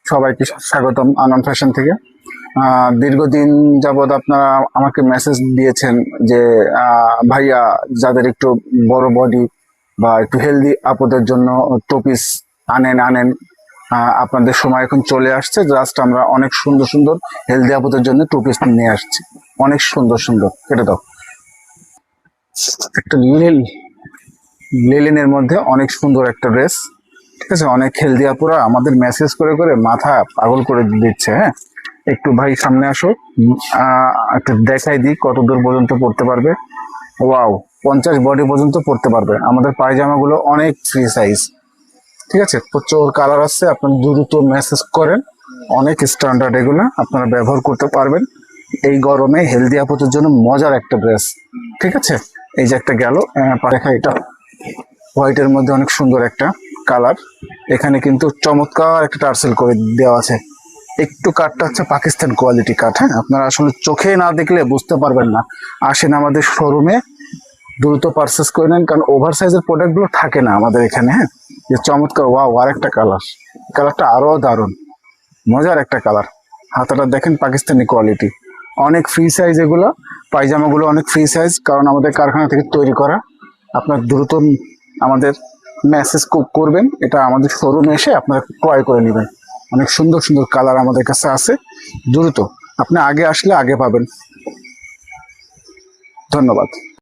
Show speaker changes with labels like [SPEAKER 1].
[SPEAKER 1] সবাইকে স্বাগতম আনন্দ ফ্যাশন থেকে। দীর্ঘদিন যাবৎ আপনারা আমাকে মেসেজ দিয়েছেন যে ভাইয়া, যাদের একটু বড় বডি বা একটু হেলদি আপদের জন্য টু পিস আনেন আনেন। আপনাদের সময় এখন চলে আসছে, জাস্ট আমরা অনেক সুন্দর সুন্দর হেলদি আপদের জন্য টু পিস নিয়ে আসছি। অনেক সুন্দর সুন্দর, কেটে দাও। একটা লিলেনের মধ্যে অনেক সুন্দর একটা ড্রেস, ঠিক আছে। অনেক হেলদি আপুরা আমাদের মেসেজ করে করে মাথা পাগল করে দিচ্ছে। হ্যাঁ, একটু ভাই সামনে আসো, একটু দেখাই দিই কত দূর পর্যন্ত পড়তে পারবে। ওয়াও, 50 বডি পর্যন্ত পড়তে পারবে। আমাদের পায়জামাগুলো অনেক ফ্রি সাইজ, ঠিক আছে। প্রচুর কালার আছে, আপনারা দ্রুত মেসেজ করেন। অনেক স্ট্যান্ডার্ড, এগুলো আপনারা ব্যবহার করতে পারবেন এই গরমে। হেলদি আপুদের জন্য মজার একটা ড্রেস, ঠিক আছে। এই যে একটা গেল, দেখা এটা হোয়াইটের মধ্যে অনেক সুন্দর একটা কালার। এখানে কিন্তু চমৎকার একটা টার্সেল করে দেওয়া আছে। একটু কাঠটা হচ্ছে পাকিস্তান কোয়ালিটি কাঠ। হ্যাঁ, আপনারা আসলে চোখে না দেখলে বুঝতে পারবেন না। আসেন আমাদের শোরুমে, দ্রুত পারচেস করে নেন, কারণ ওভার সাইজের প্রোডাক্টগুলো থাকে না আমাদের এখানে। হ্যাঁ, যে চমৎকার, ওয়াও, আর একটা কালার। কালারটা আরো দারুণ, মজার একটা কালার। হাতাটা দেখেন, পাকিস্তানি কোয়ালিটি, অনেক ফ্রি সাইজ এগুলো। পায়জামাগুলো অনেক ফ্রি সাইজ, কারণ আমাদের কারখানা থেকে তৈরি করা। আপনার দ্রুত আমাদের মেসেজ করবেন, এটা আমাদের শোরুমে এসে আপনারা ক্রয় করে নেবেন। অনেক সুন্দর সুন্দর কালার আমাদের কাছে আছে। দ্রুত আপনি আগে আসলে আগে পাবেন। ধন্যবাদ।